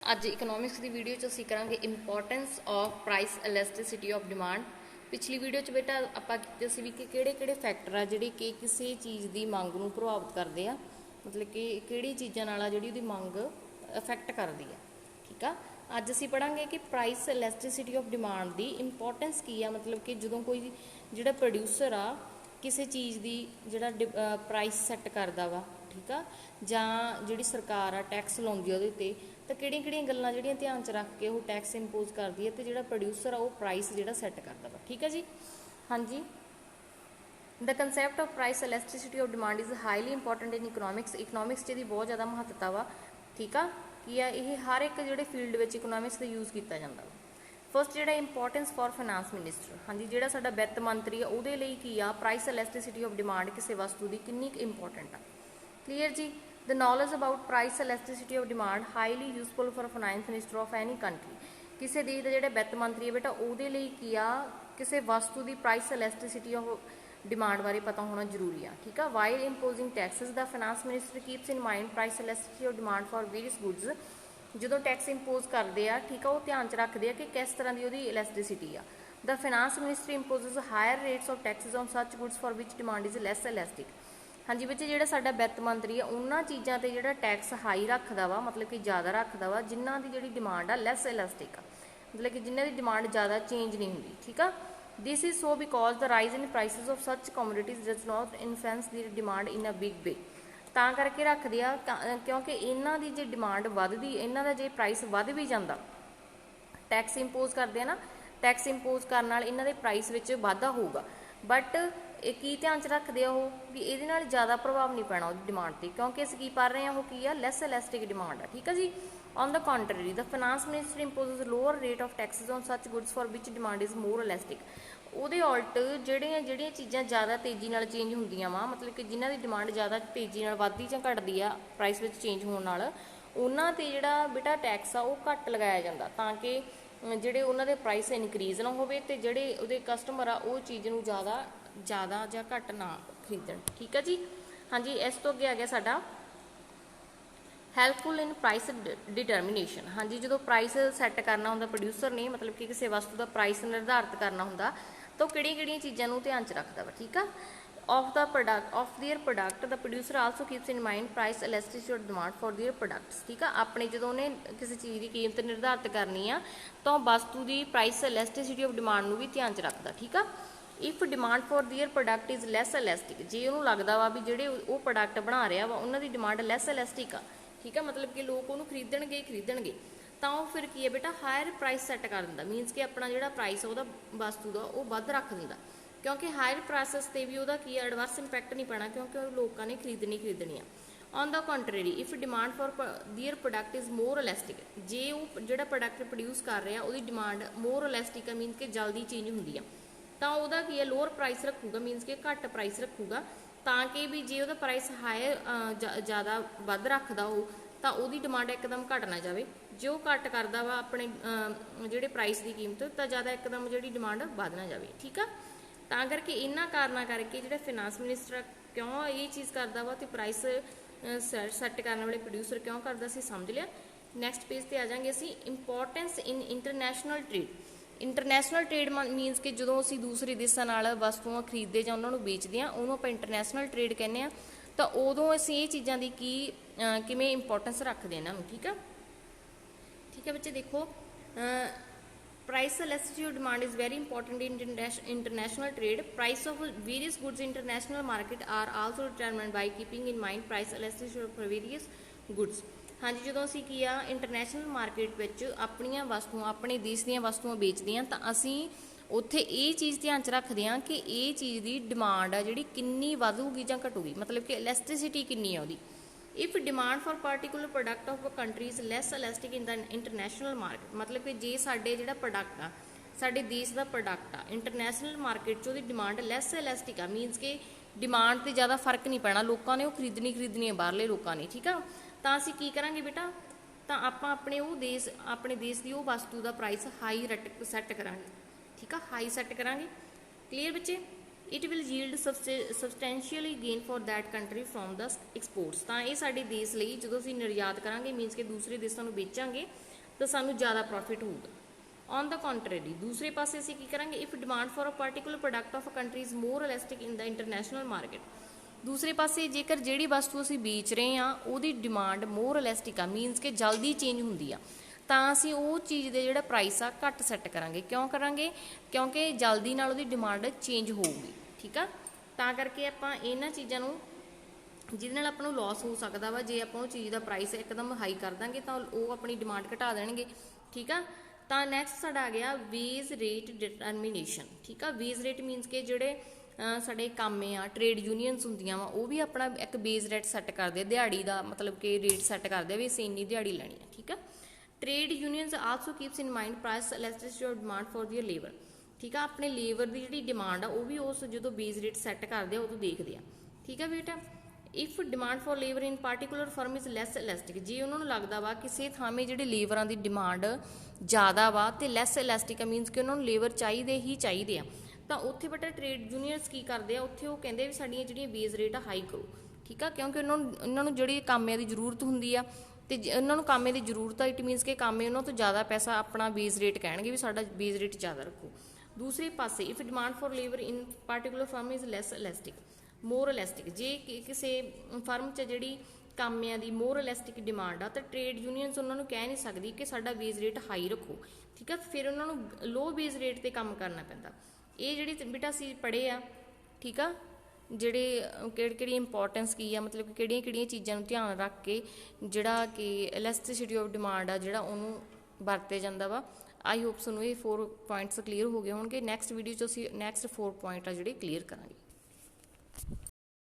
ਅੱਜ ਇਕਨੋਮਿਕਸ ਦੀ ਵੀਡੀਓ 'ਚ ਅਸੀਂ ਕਰਾਂਗੇ importance of price elasticity of demand. ਪਿਛਲੀ ਵੀਡੀਓ 'ਚ ਬੇਟਾ ਆਪਾਂ ਕੀਤੇ ਸੀ ਵੀ ਕਿ ਕਿਹੜੇ ਫੈਕਟਰ ਆ ਜਿਹੜੇ ਕਿ ਕਿਸੇ ਚੀਜ਼ ਦੀ ਮੰਗ ਨੂੰ ਪ੍ਰਭਾਵਿਤ ਕਰਦੇ ਆ, ਮਤਲਬ ਕਿ ਕਿਹੜੀ ਚੀਜ਼ਾਂ ਨਾਲ ਆ ਜਿਹੜੀ ਉਹਦੀ ਮੰਗ ਅਫੈਕਟ ਕਰਦੀ ਆ। ਠੀਕ ਆ, ਅੱਜ ਅਸੀਂ ਪੜਾਂਗੇ ਕਿ price elasticity of demand the importance ਕੀ ਆ। ਮਤਲਬ ਕਿ ਜਦੋਂ ਕੋਈ ਜਿਹੜਾ ਪ੍ਰੋਡਿਊਸਰ ਆ ਕਿਸੇ ਚੀਜ਼ ਦੀ ਜਿਹੜਾ ਪ੍ਰਾਈਸ ਸੈੱਟ ਕਰਦਾ ਵਾ, ਠੀਕ ਆ, ਜਾਂ ਜਿਹੜੀ ਸਰਕਾਰ ਆ ਟੈਕਸ ਲਾਉਂਦੀ ਆ ਉਹਦੇ ਉੱਤੇ, ਤਾਂ ਕਿਹੜੀਆਂ ਗੱਲਾਂ ਜਿਹੜੀਆਂ ਧਿਆਨ 'ਚ ਰੱਖ ਕੇ ਉਹ ਟੈਕਸ ਇੰਪੋਜ਼ ਕਰਦੀ ਹੈ, ਅਤੇ ਜਿਹੜਾ ਪ੍ਰੋਡਿਊਸਰ ਆ ਉਹ ਪ੍ਰਾਈਸ ਜਿਹੜਾ ਸੈੱਟ ਕਰਦਾ ਵਾ। ਠੀਕ ਹੈ ਜੀ, ਹਾਂਜੀ। The concept of price elasticity of demand is highly important in economics. Economics 'ਚ ਇਹਦੀ ਬਹੁਤ ਜ਼ਿਆਦਾ ਮਹੱਤਤਾ ਵਾ। ਠੀਕ ਆ, ਕੀ ਆ ਇਹ ਹਰ ਇੱਕ ਜਿਹੜੇ ਫੀਲਡ ਵਿੱਚ ਇਕਨੋਮਿਕਸ ਦਾ ਯੂਜ਼ ਕੀਤਾ ਜਾਂਦਾ ਵਾ। ਫਸਟ ਜਿਹੜਾ ਇੰਪੋਰਟੈਂਸ ਫॉर ਫਾਈਨਾਂਸ ਮਿਨਿਸਟਰ, ਹਾਂਜੀ, ਜਿਹੜਾ ਸਾਡਾ ਵਿੱਤ ਮੰਤਰੀ ਆ ਉਹਦੇ ਲਈ ਕੀ ਆ ਪ੍ਰਾਈਸ ਇਲਾਸਟਿਸਿਟੀ ਆਫ ਡਿਮਾਂਡ ਕਿਸੇ ਵਸਤੂ ਦੀ ਕਿੰਨੀ ਕੁ ਇੰਪੋਰਟੈਂਟ ਆ। ਕਲੀਅਰ ਜੀ। The knowledge about price elasticity of demand highly useful for finance minister of any country। ਕਿਸੇ ਦੇਸ਼ ਦਾ ਜਿਹੜਾ ਵਿੱਤ ਮੰਤਰੀ ਹੈ ਬੇਟਾ ਉਹਦੇ ਲਈ ਕੀ ਆ ਕਿਸੇ ਵਸਤੂ ਦੀ ਪ੍ਰਾਈਸ ਇਲਾਸਟਿਸਿਟੀ ਆਫ ਡਿਮਾਂਡ ਬਾਰੇ ਪਤਾ ਹੋਣਾ ਜ਼ਰੂਰੀ ਆ। ਠੀਕ ਆ, while imposing taxes the finance minister keeps in mind price elasticity of demand for various goods. ਜਦੋਂ ਟੈਕਸ ਇੰਪੋਜ਼ ਕਰਦੇ ਆ, ਠੀਕ ਆ, ਉਹ ਧਿਆਨ 'ਚ ਰੱਖਦੇ ਆ ਕਿ ਕਿਸ ਤਰ੍ਹਾਂ ਦੀ ਉਹਦੀ ਇਲਾਸਟਿਸਿਟੀ ਆ। The finance ministry imposes higher rates of taxes on such goods for which demand is less elastic। ਹਾਂਜੀ ਬੱਚੇ, ਜਿਹੜਾ ਸਾਡਾ ਵਿੱਤ ਮੰਤਰੀ ਆ ਉਹਨਾਂ ਚੀਜ਼ਾਂ 'ਤੇ ਜਿਹੜਾ ਟੈਕਸ ਹਾਈ ਰੱਖਦਾ ਵਾ, ਮਤਲਬ ਕਿ ਜ਼ਿਆਦਾ ਰੱਖਦਾ ਵਾ, ਜਿਨ੍ਹਾਂ ਦੀ ਜਿਹੜੀ ਡਿਮਾਂਡ ਆ ਲੈਸ ਇਲਾਸਟਿਕ ਆ, ਮਤਲਬ ਕਿ ਜਿਨ੍ਹਾਂ ਦੀ ਡਿਮਾਂਡ ਜ਼ਿਆਦਾ ਚੇਂਜ ਨਹੀਂ ਹੁੰਦੀ। ਠੀਕ ਆ, this is so because the rise in prices of such commodities does not influence the demand in a big way. ਤਾਂ ਕਰਕੇ ਰੱਖਦੇ ਆ ਕਿਉਂਕਿ ਇਹਨਾਂ ਦੀ ਜੇ ਡਿਮਾਂਡ ਵੱਧਦੀ, ਇਹਨਾਂ ਦਾ ਜੇ ਪ੍ਰਾਈਸ ਵੱਧ ਵੀ ਜਾਂਦਾ, ਟੈਕਸ ਇੰਪੋਜ਼ ਕਰਦੇ ਆ ਨਾ, ਟੈਕਸ ਇੰਪੋਜ਼ ਕਰਨ ਨਾਲ ਇਹਨਾਂ ਦੇ ਪ੍ਰਾਈਸ ਵਿੱਚ ਵਾਧਾ ਹੋਊਗਾ, ਬਟ ਇਹ ਕੀ ਧਿਆਨ 'ਚ ਰੱਖਦੇ ਆ ਉਹ ਵੀ ਇਹਦੇ ਨਾਲ ਜ਼ਿਆਦਾ ਪ੍ਰਭਾਵ ਨਹੀਂ ਪੈਣਾ ਉਹਦੀ ਡਿਮਾਂਡ 'ਤੇ, ਕਿਉਂਕਿ ਅਸੀਂ ਕੀ ਕਰ ਰਹੇ ਹਾਂ, ਉਹ ਕੀ ਆ ਲੈਸ ਇਲਾਸਟਿਕ ਡਿਮਾਂਡ ਆ। ਠੀਕ ਆ ਜੀ। On the contrary the finance minister imposes lower rate of taxes on such goods for which demand is more elastic. ਉਹਦੇ ਉਲਟ ਜਿਹੜੀਆਂ ਚੀਜ਼ਾਂ ਜ਼ਿਆਦਾ ਤੇਜ਼ੀ ਨਾਲ ਚੇਂਜ ਹੁੰਦੀਆਂ ਵਾ, ਮਤਲਬ ਕਿ ਜਿਨ੍ਹਾਂ ਦੀ ਡਿਮਾਂਡ ਜ਼ਿਆਦਾ ਤੇਜ਼ੀ ਨਾਲ ਵੱਧਦੀ ਜਾਂ ਘਟਦੀ ਆ ਪ੍ਰਾਈਸ ਵਿੱਚ ਚੇਂਜ ਹੋਣ ਨਾਲ, ਉਹਨਾਂ 'ਤੇ ਜਿਹੜਾ ਬੇਟਾ ਟੈਕਸ ਆ ਉਹ ਘੱਟ ਲਗਾਇਆ ਜਾਂਦਾ, ਤਾਂ ਕਿ ਜਿਹੜੇ ਉਹਨਾਂ ਦੇ ਪ੍ਰਾਈਸ ਇਨਕਰੀਜ਼ ਨਾ ਹੋਵੇ ਅਤੇ ਜਿਹੜੇ ਉਹਦੇ ਕਸਟਮਰ ਆ ਉਹ ਚੀਜ਼ ਨੂੰ ਜ਼ਿਆਦਾ ਜਾਂ ਘੱਟ ਨਾ ਖਰੀਦਣ। ਠੀਕ ਆ ਜੀ, ਹਾਂਜੀ। ਇਸ ਤੋਂ ਅੱਗੇ ਆ ਗਿਆ ਸਾਡਾ ਹੈਲਪਫੁਲ ਇਨ ਪ੍ਰਾਈਸ ਡਿਟਰਮੀਨੇਸ਼ਨ। ਹਾਂਜੀ, ਜਦੋਂ ਪ੍ਰਾਈਸ ਸੈੱਟ ਕਰਨਾ ਹੁੰਦਾ ਪ੍ਰੋਡਿਊਸਰ ਨੇ, ਮਤਲਬ ਕਿ ਕਿਸੇ ਵਸਤੂ ਦਾ ਪ੍ਰਾਈਸ ਨਿਰਧਾਰਿਤ ਕਰਨਾ ਹੁੰਦਾ, ਤਾਂ ਉਹ ਕਿਹੜੀਆਂ ਚੀਜ਼ਾਂ ਨੂੰ ਧਿਆਨ 'ਚ ਰੱਖਦਾ ਵਾ। ਠੀਕ ਆ, of their product the producer also keeps in mind price elasticity or demand for their products। ਠੀਕ ਆ, ਆਪਣੇ ਜਦੋਂ ਉਹਨੇ ਕਿਸੇ ਚੀਜ਼ ਦੀ ਕੀਮਤ ਨਿਰਧਾਰਿਤ ਕਰਨੀ ਆ ਤਾਂ ਉਹ ਵਸਤੂ ਦੀ ਪ੍ਰਾਈਸ ਇਲਾਸਟਿਸਿਟੀ ਆਫ ਡਿਮਾਂਡ ਨੂੰ ਵੀ ਧਿਆਨ 'ਚ ਰੱਖਦਾ। ਠੀਕ ਆ, if demand for their product is less elastic, ਜੇ ਉਹਨੂੰ ਲੱਗਦਾ ਵਾ ਵੀ ਜਿਹੜੇ ਉਹ ਪ੍ਰੋਡਕਟ ਬਣਾ ਰਿਹਾ ਵਾ ਉਹਨਾਂ ਦੀ ਡਿਮਾਂਡ ਲੈਸ ਇਲਾਸਟਿਕ ਆ, ਠੀਕ ਆ, ਮਤਲਬ ਕਿ ਲੋਕ ਉਹਨੂੰ ਖਰੀਦਣਗੇ, ਤਾਂ ਉਹ ਫਿਰ ਕੀ ਹੈ ਬੇਟਾ ਹਾਇਰ ਪ੍ਰਾਈਸ ਸੈੱਟ ਕਰ ਦਿੰਦਾ। ਮੀਨਸ ਕਿ ਆਪਣਾ ਜਿਹੜਾ ਪ੍ਰਾਈਸ ਉਹਦਾ ਵਸਤੂ ਦਾ ਉਹ ਵੱਧ ਰੱਖ ਦਿੰਦਾ, ਕਿਉਂਕਿ ਹਾਇਰ ਪ੍ਰਾਈਸਸ 'ਤੇ ਵੀ ਉਹਦਾ ਕੀ ਐਡਵਰਸ ਇੰਪੈਕਟ ਨਹੀਂ ਪੈਣਾ, ਕਿਉਂਕਿ ਉਹ ਲੋਕਾਂ ਨੇ ਖਰੀਦਣੀ ਆ। On the contrary if demand for their product is more elastic, ਜੇ ਉਹ ਜਿਹੜਾ ਪ੍ਰੋਡਕਟ ਪ੍ਰੋਡਿਊਸ ਕਰ ਰਿਹਾ ਉਹਦੀ ਡਿਮਾਂਡ ਮੋਰ ਇਲਾਸਟਿਕ ਆ, ਮੀਨਸ ਕਿ ਜਲਦੀ ਚੇਂਜ ਹੁੰਦੀ ਆ, ਤਾਂ ਉਹਦਾ ਕੀ ਹੈ ਲੋਅਰ ਪ੍ਰਾਈਸ ਰੱਖੂਗਾ, ਮੀਨਸ ਕਿ ਘੱਟ ਪ੍ਰਾਈਸ ਰੱਖੂਗਾ, ਤਾਂ ਕਿ ਵੀ ਜੇ ਉਹਦਾ ਪ੍ਰਾਈਸ ਹਾਇਰ ਜ਼ਿਆਦਾ ਵੱਧ ਰੱਖਦਾ ਉਹ, ਤਾਂ ਉਹਦੀ ਡਿਮਾਂਡ ਇੱਕਦਮ ਘੱਟ ਨਾ ਜਾਵੇ। ਜੇ ਉਹ ਘੱਟ ਕਰਦਾ ਵਾ ਆਪਣੇ ਜਿਹੜੇ ਪ੍ਰਾਈਸ ਦੀ ਕੀਮਤ, ਤਾਂ ਜ਼ਿਆਦਾ ਇੱਕਦਮ ਜਿਹੜੀ ਡਿਮਾਂਡ ਵੱਧ ਨਾ ਜਾਵੇ। ਠੀਕ ਆ, ਤਾਂ ਕਰਕੇ ਇਹਨਾਂ ਕਾਰਨਾਂ ਕਰਕੇ ਜਿਹੜਾ ਫਾਈਨਾਂਸ ਮਿਨਿਸਟਰ ਕਿਉਂ ਇਹ ਚੀਜ਼ ਕਰਦਾ ਵਾ, ਅਤੇ ਪ੍ਰਾਈਸ ਸੈੱਟ ਕਰਨ ਵਾਲੇ ਪ੍ਰੋਡਿਊਸਰ ਕਿਉਂ ਕਰਦਾ, ਅਸੀਂ ਸਮਝ ਲਿਆ। ਨੈਕਸਟ ਪੇਜ 'ਤੇ ਆ ਜਾਵਾਂਗੇ ਅਸੀਂ। Importance in international trade. International trade means ਕਿ ਜਦੋਂ ਅਸੀਂ ਦੂਸਰੇ ਦੇਸ਼ਾਂ ਨਾਲ ਵਸਤੂਆਂ ਖਰੀਦਦੇ ਜਾਂ ਉਹਨਾਂ ਨੂੰ ਵੇਚਦੇ ਹਾਂ, ਉਹਨੂੰ ਆਪਾਂ ਇੰਟਰਨੈਸ਼ਨਲ ਟ੍ਰੇਡ ਕਹਿੰਦੇ ਹਾਂ। ਤਾਂ ਉਦੋਂ ਅਸੀਂ ਇਹ ਚੀਜ਼ਾਂ ਦੀ ਕਿਵੇਂ ਇੰਪੋਰਟੈਂਸ ਰੱਖਦੇ ਇਹਨਾਂ ਨੂੰ। ਠੀਕ ਆ, ਠੀਕ ਹੈ ਬੱਚੇ, ਦੇਖੋ price elasticity of demand is very important in international trade. Price of various goods international market are also determined by keeping in mind price elasticity of various goods. ਹਾਂਜੀ, ਜਦੋਂ ਅਸੀਂ ਕੀ ਆ ਇੰਟਰਨੈਸ਼ਨਲ ਮਾਰਕੀਟ ਵਿੱਚ ਆਪਣੀਆਂ ਵਸਤੂਆਂ, ਆਪਣੇ ਦੇਸ਼ ਦੀਆਂ ਵਸਤੂਆਂ ਵੇਚਦੇ ਹਾਂ, ਤਾਂ ਅਸੀਂ ਉੱਥੇ ਇਹ ਚੀਜ਼ ਧਿਆਨ 'ਚ ਰੱਖਦੇ ਹਾਂ ਕਿ ਇਹ ਚੀਜ਼ ਦੀ ਡਿਮਾਂਡ ਆ ਜਿਹੜੀ ਕਿੰਨੀ ਵਧੂਗੀ ਜਾਂ ਘਟੂਗੀ, ਮਤਲਬ ਕਿ ਇਲਾਸਟਿਸਿਟੀ ਕਿੰਨੀ ਆ ਉਹਦੀ। If demand for particular product of a country is less elastic in the international market, ਮਤਲਬ ਕਿ ਜੇ ਸਾਡੇ ਜਿਹੜਾ ਪ੍ਰੋਡਕਟ ਆ, ਸਾਡੇ ਦੇਸ਼ ਦਾ ਪ੍ਰੋਡਕਟ ਆ, ਇੰਟਰਨੈਸ਼ਨਲ ਮਾਰਕੀਟ 'ਚ ਉਹਦੀ ਡਿਮਾਂਡ ਲੈਸ ਇਲਾਸਟਿਕ ਆ, ਮੀਨਸ ਕਿ ਡਿਮਾਂਡ 'ਤੇ ਜ਼ਿਆਦਾ ਫਰਕ ਨਹੀਂ ਪੈਣਾ, ਲੋਕਾਂ ਨੇ ਉਹ ਖਰੀਦਣੀ ਹੈ ਬਾਹਰਲੇ ਲੋਕਾਂ ਨੇ। ਠੀਕ ਆ, ਤਾਂ ਅਸੀਂ ਕੀ ਕਰਾਂਗੇ ਬੇਟਾ, ਤਾਂ ਆਪਾਂ ਆਪਣੇ ਦੇਸ਼ ਦੀ ਉਹ ਵਸਤੂ ਦਾ ਪ੍ਰਾਈਸ ਹਾਈ ਸੈੱਟ ਕਰਾਂਗੇ। ਠੀਕ ਆ, ਹਾਈ ਸੈੱਟ ਕਰਾਂਗੇ। ਕਲੀਅਰ ਬੱਚੇ। It will yield substantially gain for that country from the exports. ਤਾਂ ਇਹ ਸਾਡੇ ਦੇਸ਼ ਲਈ ਜਦੋਂ ਅਸੀਂ ਨਿਰਯਾਤ ਕਰਾਂਗੇ, ਮੀਨਸ ਕਿ ਦੂਸਰੇ ਦੇਸ਼ਾਂ ਨੂੰ ਵੇਚਾਂਗੇ, ਤਾਂ ਸਾਨੂੰ ਜ਼ਿਆਦਾ ਪ੍ਰੋਫਿਟ ਹੋਊਗਾ। ਔਨ ਦਾ ਕੰਟਰਰੀ ਦੂਸਰੇ ਪਾਸੇ ਅਸੀਂ ਕੀ ਕਰਾਂਗੇ, if demand for a particular product of a country is more elastic in the international market, ਦੂਸਰੇ ਪਾਸੇ ਜੇਕਰ ਜਿਹੜੀ ਵਸਤੂ ਅਸੀਂ ਵੇਚ ਰਹੇ ਹਾਂ ਉਹਦੀ ਡਿਮਾਂਡ ਮੋਰ ਇਲਾਸਟਿਕ ਆ, ਮੀਨਸ ਕਿ ਜਲਦੀ ਚੇਂਜ ਹੁੰਦੀ ਆ, ਤਾਂ ਅਸੀਂ ਉਹ ਚੀਜ਼ ਦੇ ਜਿਹੜਾ ਪ੍ਰਾਈਸ ਆ ਘੱਟ ਸੈੱਟ ਕਰਾਂਗੇ। ਕਿਉਂ ਕਰਾਂਗੇ, ਕਿਉਂਕਿ ਜਲਦੀ ਨਾਲ ਉਹਦੀ ਡਿਮਾਂਡ ਚੇਂਜ ਹੋਊਗੀ, ਠੀਕ ਆ। ਤਾਂ ਕਰਕੇ ਆਪਾਂ ਇਹਨਾਂ ਚੀਜ਼ਾਂ ਨੂੰ, ਜਿਹਦੇ ਨਾਲ ਆਪਾਂ ਨੂੰ ਲੋਸ ਹੋ ਸਕਦਾ ਵਾ, ਜੇ ਆਪਾਂ ਉਹ ਚੀਜ਼ ਦਾ ਪ੍ਰਾਈਸ ਇੱਕਦਮ ਹਾਈ ਕਰ ਦਾਂਗੇ ਤਾਂ ਉਹ ਆਪਣੀ ਡਿਮਾਂਡ ਘਟਾ ਦੇਣਗੇ, ਠੀਕ ਆ। ਤਾਂ ਨੈਕਸਟ ਸਾਡਾ ਆ ਗਿਆ ਵੇਜ ਰੇਟ ਡਿਟਰਮੀਨੇਸ਼ਨ, ਠੀਕ ਆ। ਵੇਜ ਰੇਟ ਮੀਨਸ ਕਿ ਜਿਹੜੇ ਸਾਡੇ ਕਾਮੇ ਆ, ਟ੍ਰੇਡ ਯੂਨੀਅਨਸ ਹੁੰਦੀਆਂ ਵਾ, ਉਹ ਵੀ ਆਪਣਾ ਇੱਕ ਬੇਸ ਰੇਟ ਸੈੱਟ ਕਰਦੇ ਆ, ਦਿਹਾੜੀ ਦਾ ਮਤਲਬ ਕਿ ਰੇਟ ਸੈੱਟ ਕਰਦੇ ਆ ਵੀ ਅਸੀਂ ਇੰਨੀ ਦਿਹਾੜੀ ਲੈਣੀ ਆ, ਠੀਕ ਆ। Trade unions also keeps in mind price elasticity of demand for there labour, ਠੀਕ ਆ। ਆਪਣੇ ਲੇਬਰ ਦੀ ਜਿਹੜੀ ਡਿਮਾਂਡ ਆ ਉਹ ਵੀ ਉਸ ਜਦੋਂ ਬੇਸ ਰੇਟ ਸੈੱਟ ਕਰਦੇ ਆ ਉਦੋਂ ਦੇਖਦੇ ਆ, ਠੀਕ ਆ ਬੇਟਾ। If demand for labour in particular firm is less elastic, ਜੇ ਉਹਨਾਂ ਨੂੰ ਲੱਗਦਾ ਵਾ ਕਿਸੇ ਥਾਵੇਂ ਜਿਹੜੇ ਲੇਬਰਾਂ ਦੀ ਡਿਮਾਂਡ ਜ਼ਿਆਦਾ ਵਾ ਤੇ ਲੈਸ ਇਲਾਸਟਿਕ ਮੀਨਸ ਕਿ ਉਹਨਾਂ ਨੂੰ ਲੇਬਰ ਚਾਹੀਦੇ ਹੀ ਚਾਹੀਦੇ ਆ, ਤਾਂ ਉੱਥੇ ਬੇਟਾ ਟ੍ਰੇਡ ਯੂਨੀਅਨਸ ਕੀ ਕਰਦੇ ਆ, ਉੱਥੇ ਉਹ ਕਹਿੰਦੇ ਵੀ ਸਾਡੀਆਂ ਜਿਹੜੀਆਂ ਬੇਸ ਰੇਟ ਆ ਹਾਈ ਕਰੋ, ਠੀਕ ਆ। ਕਿਉਂਕਿ ਉਹਨਾਂ ਨੂੰ ਜਿਹੜੀ ਕਾਮਿਆਂ ਦੀ ਜ਼ਰੂਰਤ ਹੁੰਦੀ ਆ, ਤੇ ਉਹਨਾਂ ਨੂੰ ਕਾਮੇ ਦੀ ਜ਼ਰੂਰਤ ਆ, ਇਟ ਮੀਨਸ ਕਿ ਕਾਮੇ ਉਹਨਾਂ ਤੋਂ ਜ਼ਿਆਦਾ ਪੈਸਾ ਆਪਣਾ ਬੇਸ ਰੇਟ ਕਹਿਣਗੇ ਵੀ ਸਾਡਾ ਬੇਸ ਰੇਟ ਜ਼ਿਆਦਾ ਰੱਖੋ। ਦੂਸਰੇ ਪਾਸੇ if demand for labour in particular firm is less elastic more elastic, ਜੇ ਕਿਸੇ ਫਰਮ 'ਚ ਜਿਹੜੀ ਕਾਮਿਆਂ ਦੀ ਮੋਰ ਇਲਾਸਟਿਕ ਡਿਮਾਂਡ ਆ ਤਾਂ ਟ੍ਰੇਡ ਯੂਨੀਅਨਸ ਉਹਨਾਂ ਨੂੰ ਕਹਿ ਨਹੀਂ ਸਕਦੀ ਕਿ ਸਾਡਾ ਬੇਸ ਰੇਟ ਹਾਈ ਰੱਖੋ, ਠੀਕ ਆ। ਫਿਰ ਉਹਨਾਂ ਨੂੰ ਲੋ ਬੇਸ ਰੇਟ 'ਤੇ ਕੰਮ ਕਰਨਾ ਪੈਂਦਾ। ਇਹ ਜਿਹੜੀ ਬੇਟਾ ਅਸੀਂ ਪੜ੍ਹੇ ਆ, ਠੀਕ ਆ, ਜਿਹੜੇ ਕਿਹੜੀ ਇੰਪੋਰਟੈਂਸ ਕੀ ਆ, ਮਤਲਬ ਕਿ ਕਿਹੜੀਆਂ ਚੀਜ਼ਾਂ ਨੂੰ ਧਿਆਨ ਰੱਖ ਕੇ ਜਿਹੜਾ ਕਿ ਇਲਾਸਟਿਸਿਟੀ ਆਫ ਡਿਮਾਂਡ ਆ ਜਿਹੜਾ ਉਹਨੂੰ ਵਰਤਿਆ ਜਾਂਦਾ ਵਾ। ਆਈ ਹੋਪ ਤੁਹਾਨੂੰ ਇਹ 4 ਪੁਆਇੰਟਸ ਕਲੀਅਰ ਹੋ ਗਏ ਹੋਣਗੇ। ਨੈਕਸਟ ਵੀਡੀਓ 'ਚ ਅਸੀਂ ਨੈਕਸਟ 4 ਪੁਆਇੰਟ ਆ ਜਿਹੜੇ ਕਲੀਅਰ ਕਰਾਂਗੇ।